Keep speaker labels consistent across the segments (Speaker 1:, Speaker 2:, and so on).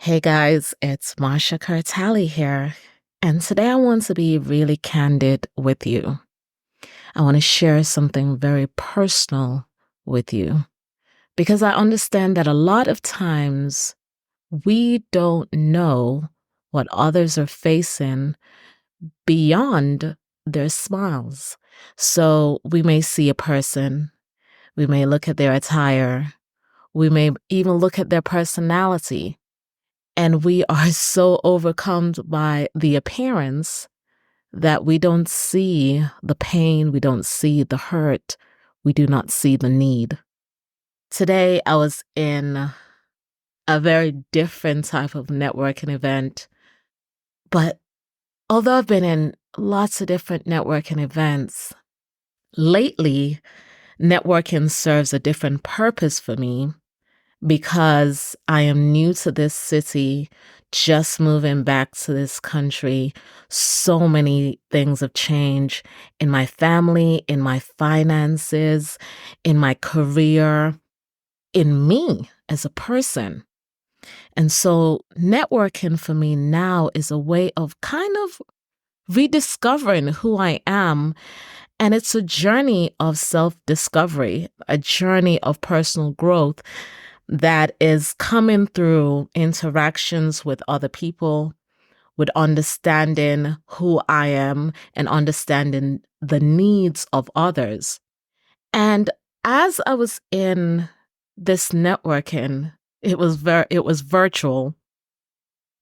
Speaker 1: Hey guys, it's Marsha Kerr Talley here, and today I want to be really candid with you. I want to share something very personal with you because I understand that a lot of times we don't know what others are facing beyond their smiles. So we may see a person, we may look at their attire, we may even look at their personality. And we are so overcome by the appearance that we don't see the pain, we don't see the hurt, we do not see the need. Today, I was in a very different type of networking event, but although I've been in lots of different networking events, lately, networking serves a different purpose for me because I am new to this city, just moving back to this country. So many things have changed in my family, in my finances, in my career, in me as a person. And so networking for me now is a way of kind of rediscovering who I am. And it's a journey of self-discovery, a journey of personal growth that is coming through interactions with other people, with understanding who I am and understanding the needs of others. And as I was in this networking, it was virtual.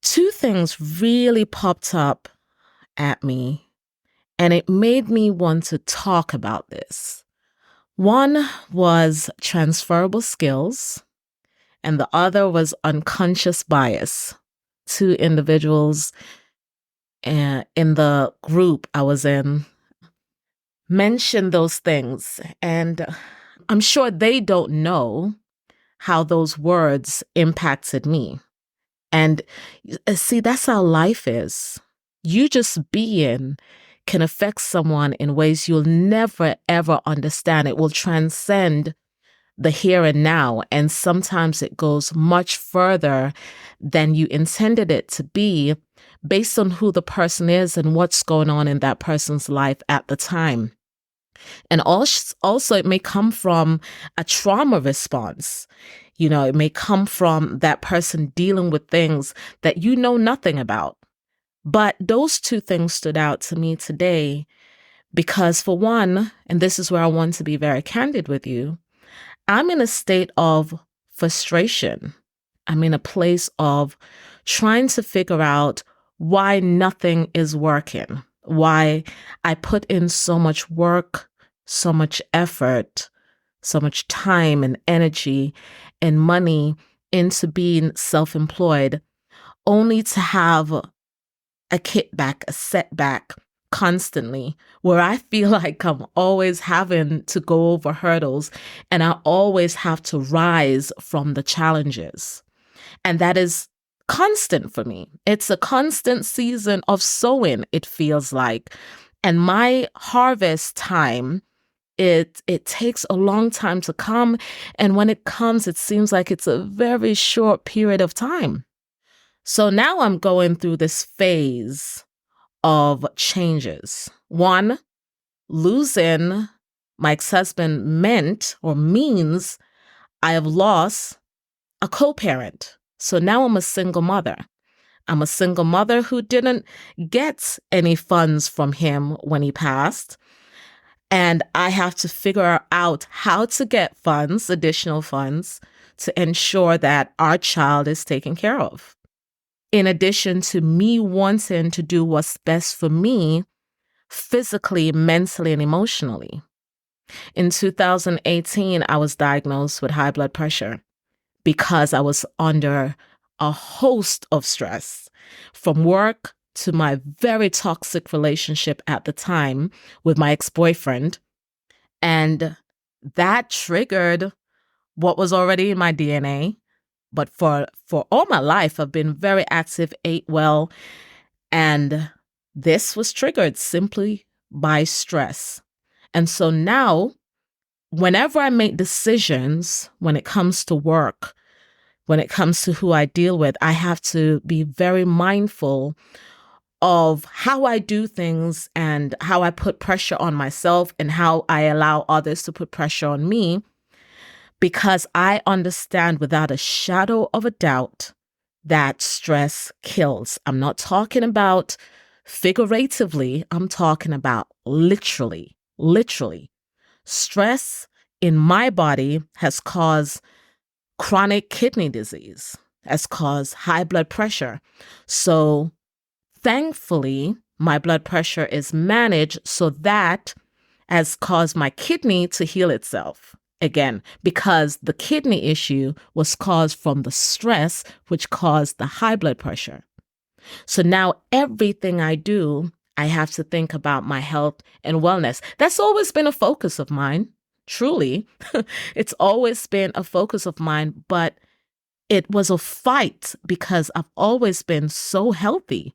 Speaker 1: Two things really popped up at me, and it made me want to talk about this. One was transferable skills, and the other was unconscious bias. Two individuals in the group I was in mentioned those things, and I'm sure they don't know how those words impacted me. And see, that's how life is. You just being can affect someone in ways you'll never, ever understand. It will transcend the here and now. And sometimes it goes much further than you intended it to be based on who the person is and what's going on in that person's life at the time. And also it may come from a trauma response. You know, it may come from that person dealing with things that you know nothing about. But those two things stood out to me today because, for one, and this is where I want to be very candid with you, I'm in a state of frustration. I'm in a place of trying to figure out why nothing is working, why I put in so much work, so much effort, so much time and energy and money into being self-employed, only to have a kickback, a setback constantly, where I feel like I'm always having to go over hurdles and I always have to rise from the challenges. And that is constant for me. It's a constant season of sowing, it feels like. And my harvest time, it takes a long time to come. And when it comes, it seems like it's a very short period of time. So now I'm going through this phase of changes. One, losing my ex-husband meant or means I have lost a co-parent. So now I'm a single mother. I'm a single mother who didn't get any funds from him when he passed. And I have to figure out how to get funds, additional funds, to ensure that our child is taken care of. In addition to me wanting to do what's best for me physically, mentally, and emotionally. In 2018, I was diagnosed with high blood pressure because I was under a host of stress, from work to my very toxic relationship at the time with my ex-boyfriend. And that triggered what was already in my DNA. But for all my life, I've been very active, ate well, and this was triggered simply by stress. And so now, whenever I make decisions when it comes to work, when it comes to who I deal with, I have to be very mindful of how I do things and how I put pressure on myself and how I allow others to put pressure on me, because I understand without a shadow of a doubt that stress kills. I'm not talking about figuratively, I'm talking about literally, literally. Stress in my body has caused chronic kidney disease, has caused high blood pressure. So thankfully, my blood pressure is managed so that has caused my kidney to heal itself. Again, because the kidney issue was caused from the stress, which caused the high blood pressure. So now everything I do, I have to think about my health and wellness. That's always been a focus of mine, truly. It's always been a focus of mine, but it was a fight because I've always been so healthy.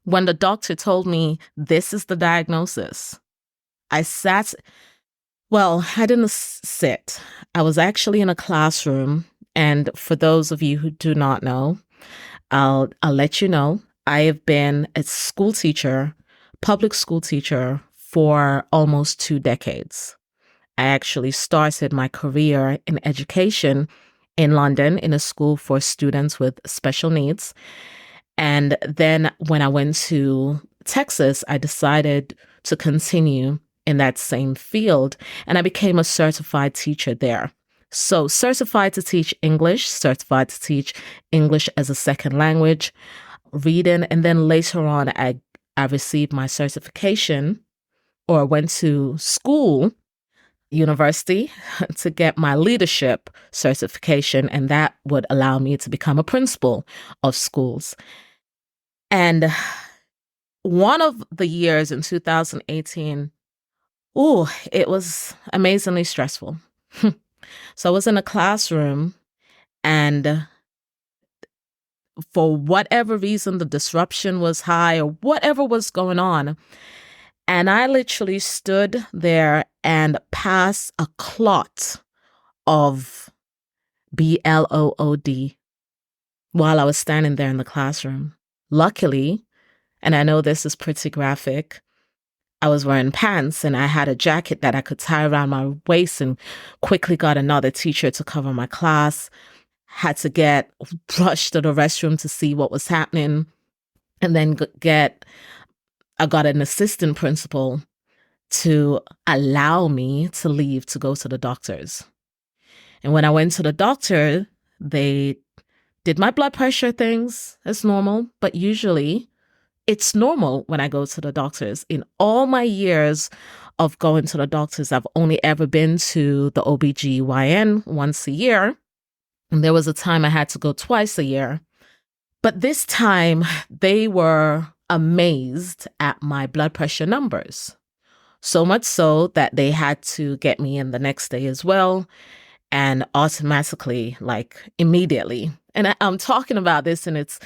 Speaker 1: When the doctor told me this is the diagnosis, I sat, well, I didn't sit. I was actually in a classroom. And for those of you who do not know, I'll let you know. I have been a school teacher, public school teacher, for almost 2 decades. I actually started my career in education in London in a school for students with special needs. And then when I went to Texas, I decided to continue in that same field, and I became a certified teacher there. So certified to teach English, certified to teach English as a second language, reading, and then later on I received my certification, or went to school, university, to get my leadership certification, and that would allow me to become a principal of schools. And one of the years in 2018, it was amazingly stressful. So I was in a classroom, and for whatever reason, the disruption was high or whatever was going on. And I literally stood there and passed a clot of blood while I was standing there in the classroom. Luckily, and I know this is pretty graphic, I was wearing pants and I had a jacket that I could tie around my waist, and quickly got another teacher to cover my class. Had to get rushed to the restroom to see what was happening. And then I got an assistant principal to allow me to leave to go to the doctors. And when I went to the doctor, they did my blood pressure things as normal, but usually it's normal when I go to the doctors. In all my years of going to the doctors, I've only ever been to the OBGYN once a year. And there was a time I had to go twice a year. But this time they were amazed at my blood pressure numbers. So much so that they had to get me in the next day as well, and automatically, like immediately. And I'm talking about this, and it's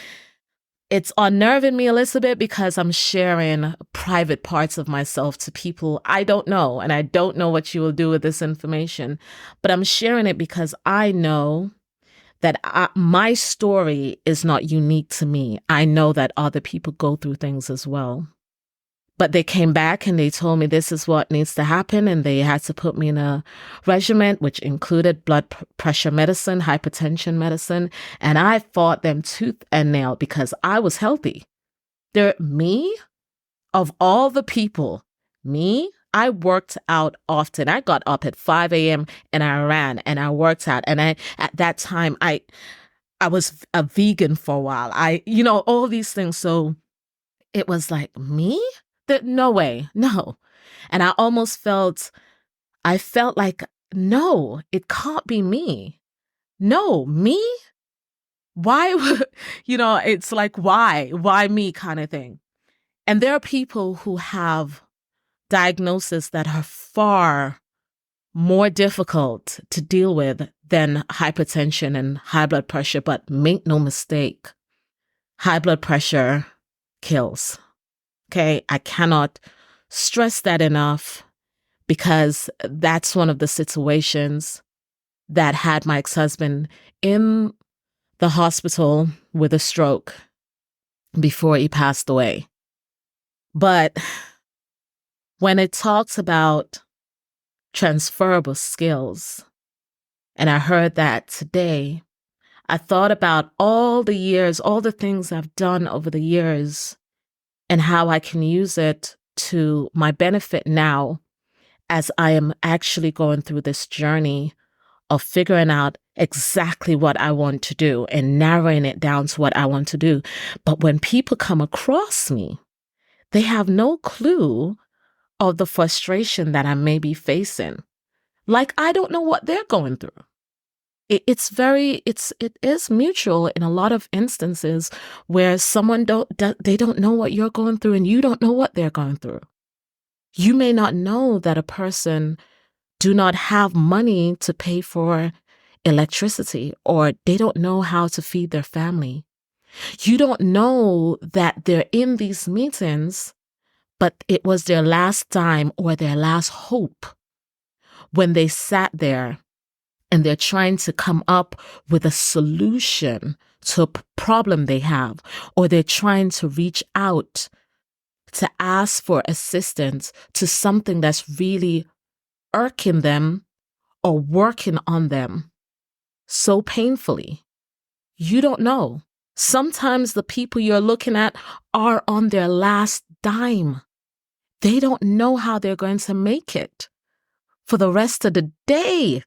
Speaker 1: unnerving me a little bit because I'm sharing private parts of myself to people I don't know, and I don't know what you will do with this information, but I'm sharing it because I know that my story is not unique to me. I know that other people go through things as well. But they came back and they told me this is what needs to happen, and they had to put me in a regimen which included blood pressure medicine, hypertension medicine, and I fought them tooth and nail because I was healthy. Me, of all the people, I worked out often. I got up at 5 a.m. and I ran and I worked out. And at that time, I was a vegan for a while. All these things. So it was like, me? No way. No. And I felt like, no, it can't be me. No, me? Why? It's like, why me kind of thing. And there are people who have diagnoses that are far more difficult to deal with than hypertension and high blood pressure. But make no mistake, high blood pressure kills. Okay, I cannot stress that enough, because that's one of the situations that had my ex-husband in the hospital with a stroke before he passed away. But when it talks about transferable skills, and I heard that today, I thought about all the years, all the things I've done over the years, and how I can use it to my benefit now as I am actually going through this journey of figuring out exactly what I want to do and narrowing it down to what I want to do. But when people come across me, they have no clue of the frustration that I may be facing. Like, I don't know what they're going through. It is mutual in a lot of instances where someone they don't know what you're going through and you don't know what they're going through. You may not know that a person do not have money to pay for electricity, or they don't know how to feed their family. You don't know that they're in these meetings, but it was their last dime or their last hope when they sat there and they're trying to come up with a solution to a problem they have, or they're trying to reach out to ask for assistance to something that's really irking them or working on them so painfully. You don't know. Sometimes the people you're looking at are on their last dime. They don't know how they're going to make it for the rest of the day.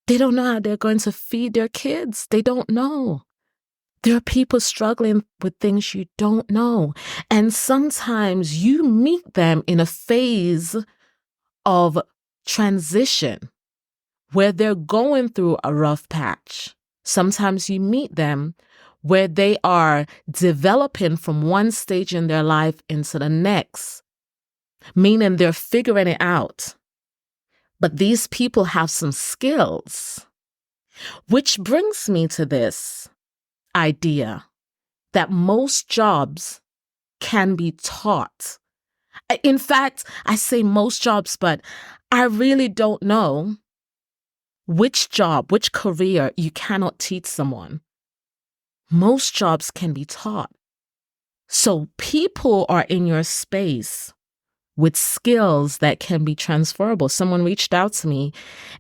Speaker 1: They don't know how they're going to feed their kids. They don't know. There are people struggling with things you don't know. And sometimes you meet them in a phase of transition where they're going through a rough patch. Sometimes you meet them where they are developing from one stage in their life into the next, meaning they're figuring it out. But these people have some skills, which brings me to this idea that most jobs can be taught. In fact, I say most jobs, but I really don't know which job, which career you cannot teach someone. Most jobs can be taught. So people are in your space with skills that can be transferable. Someone reached out to me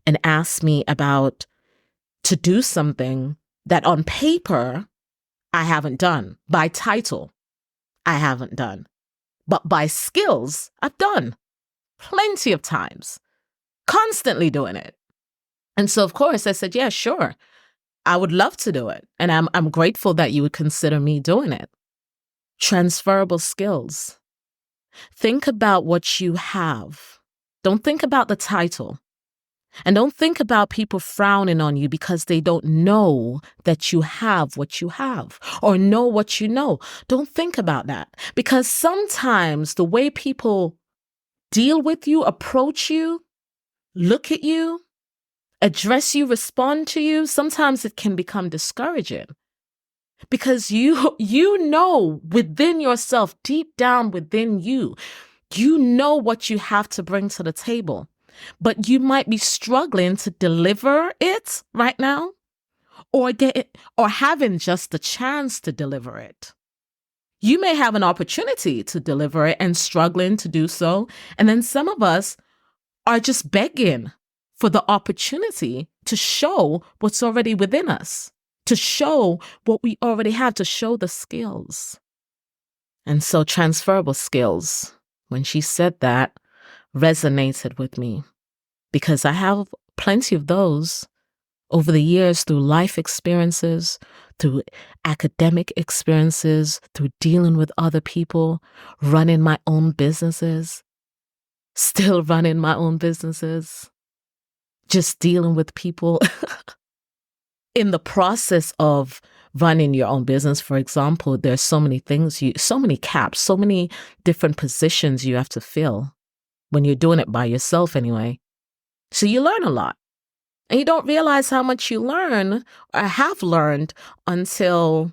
Speaker 1: and asked me to do something that on paper I haven't done. By title, I haven't done. But by skills, I've done plenty of times, constantly doing it. And so, of course, I said, yeah, sure, I would love to do it. And I'm grateful that you would consider me doing it. Transferable skills. Think about what you have. Don't think about the title. And don't think about people frowning on you because they don't know that you have what you have or know what you know. Don't think about that, because sometimes the way people deal with you, approach you, look at you, address you, respond to you, sometimes it can become discouraging because you know within yourself, deep down within you, you know what you have to bring to the table. But you might be struggling to deliver it right now, or get it, or having just the chance to deliver it. You may have an opportunity to deliver it and struggling to do so. And then some of us are just begging for the opportunity to show what's already within us, to show what we already have, to show the skills. And so transferable skills, when she said that, resonated with me because I have plenty of those over the years through life experiences, through academic experiences, through dealing with other people, running my own businesses, still running my own businesses, just dealing with people in the process of running your own business. For example, there's so many things, so many caps, so many different positions you have to fill when you're doing it by yourself anyway. So you learn a lot. And you don't realize how much you learn or have learned until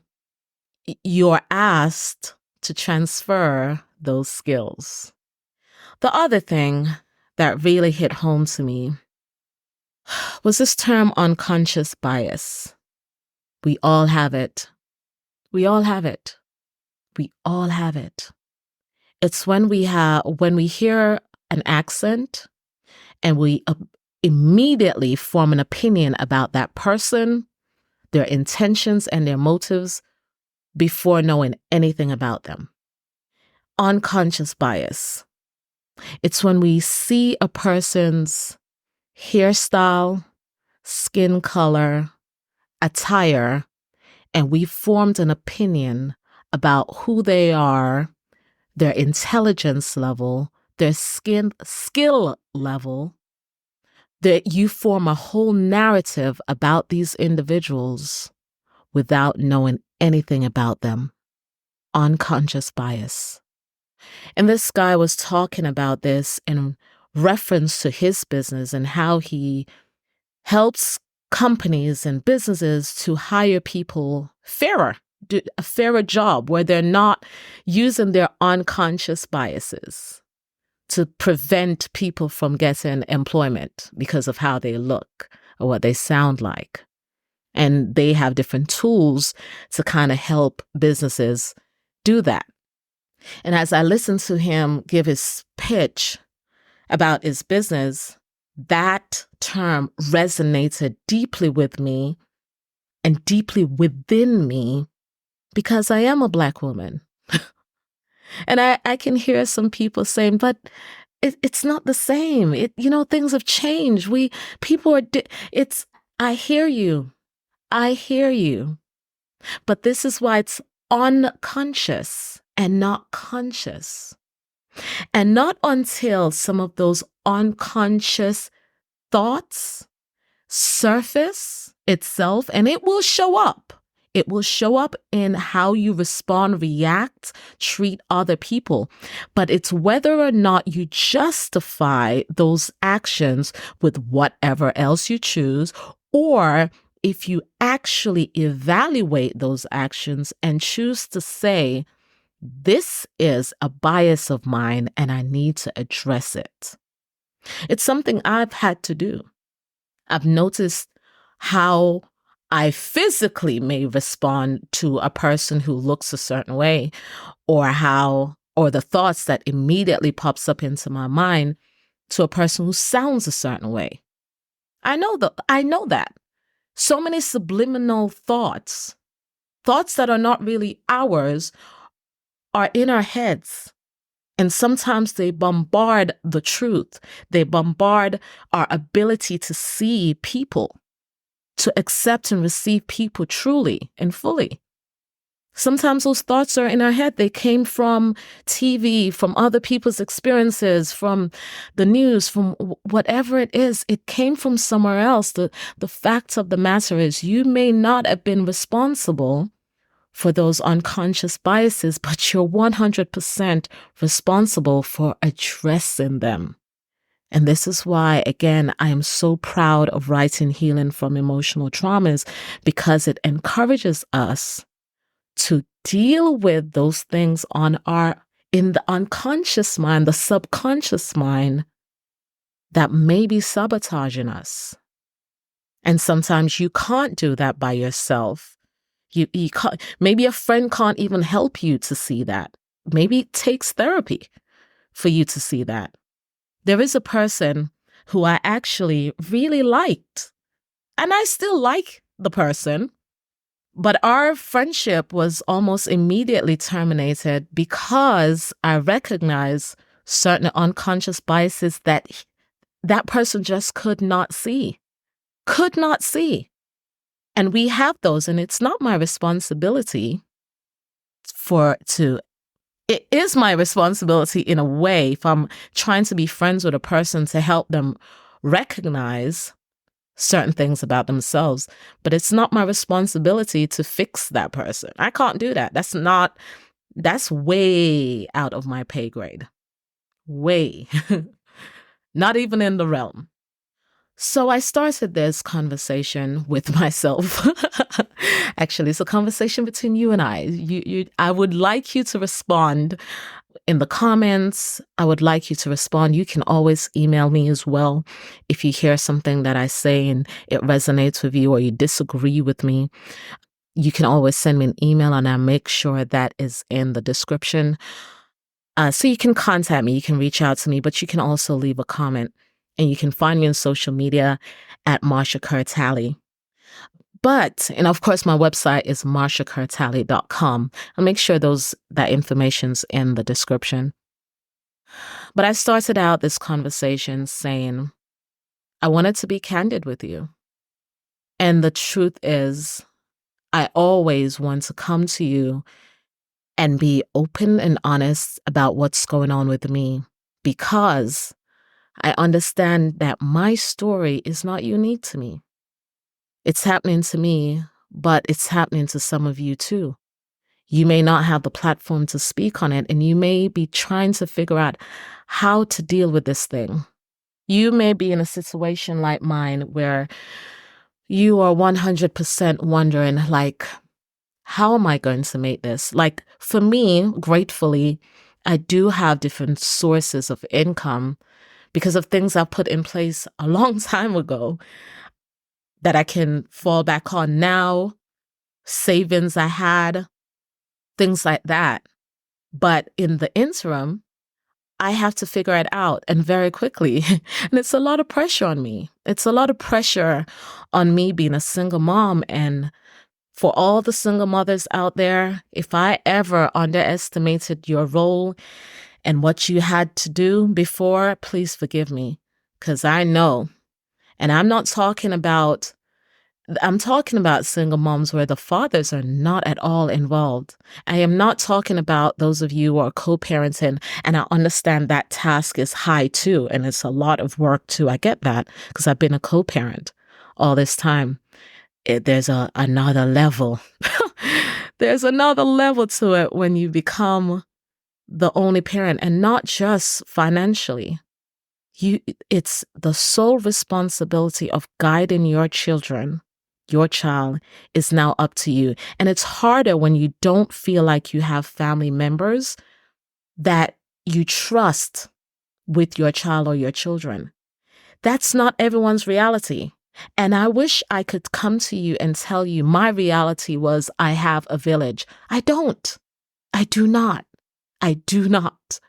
Speaker 1: you're asked to transfer those skills. The other thing that really hit home to me was this term unconscious bias. We all have it. We all have it. We all have it. It's when we hear an accent and we immediately form an opinion about that person, their intentions and their motives before knowing anything about them. Unconscious bias. It's when we see a person's hairstyle, skin color, attire, and we formed an opinion about who they are, their intelligence level, their skill level, that you form a whole narrative about these individuals without knowing anything about them. Unconscious bias. And this guy was talking about this in reference to his business and how he helps companies and businesses to hire people fairer, do a fairer job where they're not using their unconscious biases to prevent people from getting employment because of how they look or what they sound like. And they have different tools to kind of help businesses do that. And as I listened to him give his pitch about his business, that term resonated deeply with me and deeply within me because I am a Black woman. And I can hear some people saying, but it's not the same. Things have changed. I hear you. I hear you. But this is why it's unconscious and not conscious. And not until some of those unconscious thoughts surface itself, and it will show up. It will show up in how you respond, react, treat other people. But it's whether or not you justify those actions with whatever else you choose, or if you actually evaluate those actions and choose to say, this is a bias of mine and I need to address it. It's something I've had to do. I've noticed how I physically may respond to a person who looks a certain way, or the thoughts that immediately pops up into my mind to a person who sounds a certain way. I know that. So many subliminal thoughts that are not really ours, are in our heads. And sometimes they bombard the truth. They bombard our ability to see people, to accept and receive people truly and fully. Sometimes those thoughts are in our head. They came from TV, from other people's experiences, from the news, from whatever it is. It came from somewhere else. The fact of the matter is you may not have been responsible for those unconscious biases, but you're 100% responsible for addressing them. And this is why, again, I am so proud of writing Healing from Emotional Traumas, because it encourages us to deal with those things in the unconscious mind, the subconscious mind that may be sabotaging us. And sometimes you can't do that by yourself. You can't, maybe a friend can't even help you to see that. Maybe it takes therapy for you to see that. There is a person who I actually really liked, and I still like the person, but our friendship was almost immediately terminated because I recognized certain unconscious biases that person just could not see. And we have those, and it's not my responsibility it is my responsibility in a way if I'm trying to be friends with a person to help them recognize certain things about themselves, but it's not my responsibility to fix that person. I can't do that. That's way out of my pay grade. Way. Not even in the realm. So I started this conversation with myself. Actually, it's a conversation between you and I. I would like you to respond in the comments. I would like you to respond. You can always email me as well if you hear something that I say and it resonates with you or you disagree with me. You can always send me an email, and I'll make sure that is in the description. So you can contact me, you can reach out to me, but you can also leave a comment. And you can find me on social media at Marsha Kerr Talley. And of course, my website is marshakertalley.com. I'll make sure that information's in the description. But I started out this conversation saying, I wanted to be candid with you. And the truth is, I always want to come to you and be open and honest about what's going on with me, because I understand that my story is not unique to me. It's happening to me, but it's happening to some of you too. You may not have the platform to speak on it, and you may be trying to figure out how to deal with this thing. You may be in a situation like mine where you are 100% wondering, like, how am I going to make this? Like, for me, gratefully, I do have different sources of income because of things I put in place a long time ago that I can fall back on now, savings I had, things like that. But in the interim, I have to figure it out, and very quickly. And it's a lot of pressure on me. It's a lot of pressure on me being a single mom. And for all the single mothers out there, if I ever underestimated your role and what you had to do before, please forgive me, because I know. And I'm talking about single moms where the fathers are not at all involved. I am not talking about those of you who are co-parenting, and I understand that task is high too, and it's a lot of work too. I get that because I've been a co-parent all this time. There's another level. There's another level to it when you become the only parent, and not just financially. It's the sole responsibility of guiding your children. Your child is now up to you. And it's harder when you don't feel like you have family members that you trust with your child or your children. That's not everyone's reality. And I wish I could come to you and tell you my reality was I have a village. I don't. I do not. I do not.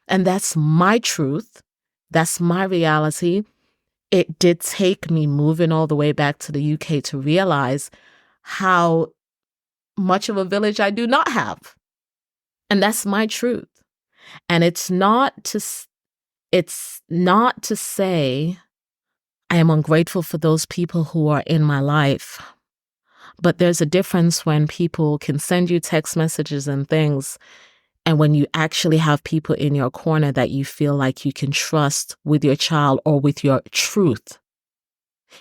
Speaker 1: And that's my truth. That's my reality. It did take me moving all the way back to the UK to realize how much of a village I do not have. And that's my truth. And it's not to say I am ungrateful for those people who are in my life. But there's a difference when people can send you text messages and things, and when you actually have people in your corner that you feel like you can trust with your child or with your truth.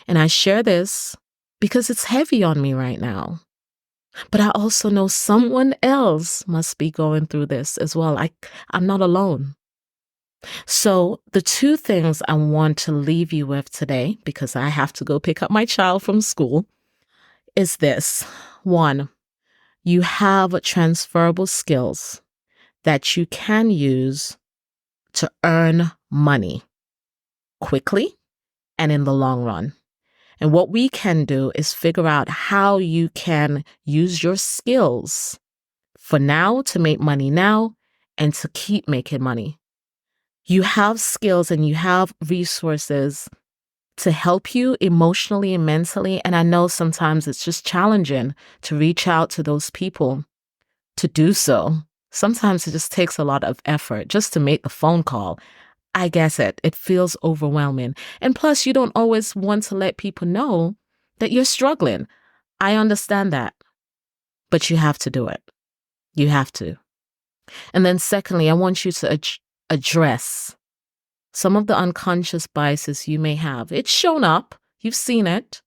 Speaker 1: And I share this because it's heavy on me right now. But I also know someone else must be going through this as well. I'm not alone. So the two things I want to leave you with today, because I have to go pick up my child from school, is this. One, you have transferable skills that you can use to earn money quickly and in the long run. And what we can do is figure out how you can use your skills for now to make money now and to keep making money. You have skills and you have resources to help you emotionally and mentally. And I know sometimes it's just challenging to reach out to those people to do so. Sometimes it just takes a lot of effort just to make the phone call. I guess it feels overwhelming. And plus, you don't always want to let people know that you're struggling. I understand that. But you have to do it. You have to. And then secondly, I want you to address some of the unconscious biases you may have. It's shown up. You've seen it.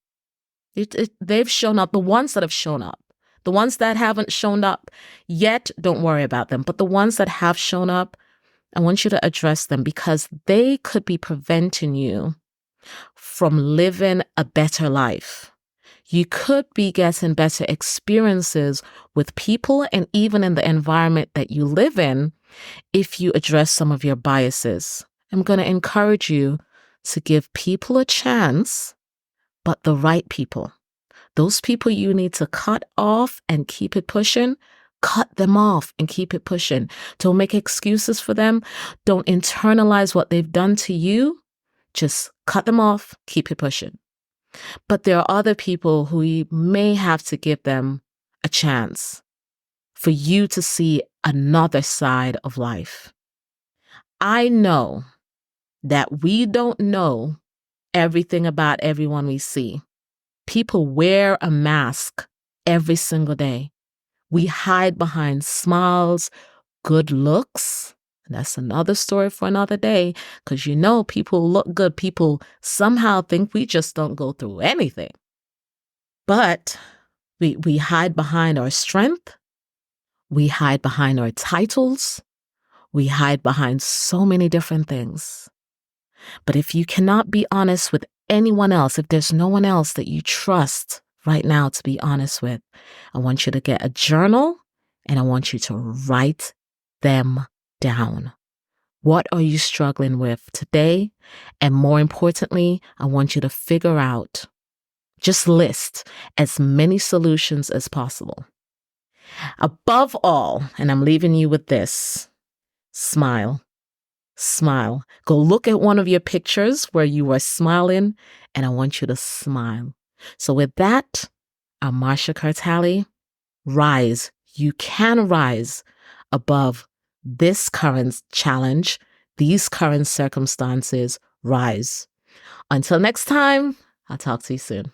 Speaker 1: They've shown up. The ones that have shown up. The ones that haven't shown up yet, don't worry about them. But the ones that have shown up, I want you to address them because they could be preventing you from living a better life. You could be getting better experiences with people and even in the environment that you live in if you address some of your biases. I'm going to encourage you to give people a chance, but the right people. Those people you need to cut off and keep it pushing, cut them off and keep it pushing. Don't make excuses for them. Don't internalize what they've done to you. Just cut them off, keep it pushing. But there are other people who you may have to give them a chance for you to see another side of life. I know that we don't know everything about everyone we see. People wear a mask every single day. We hide behind smiles, good looks. And that's another story for another day, because people look good. People somehow think we just don't go through anything. But we hide behind our strength. We hide behind our titles. We hide behind so many different things. But if you cannot be honest with anyone else, if there's no one else that you trust right now to be honest with, I want you to get a journal and I want you to write them down. What are you struggling with today? And more importantly, I want you to figure out, just list as many solutions as possible. Above all, and I'm leaving you with this, smile. Smile. Go look at one of your pictures where you were smiling, and I want you to smile. So with that, I'm Marsha Kerr Talley. Rise. You can rise above this current challenge, these current circumstances. Rise. Until next time, I'll talk to you soon.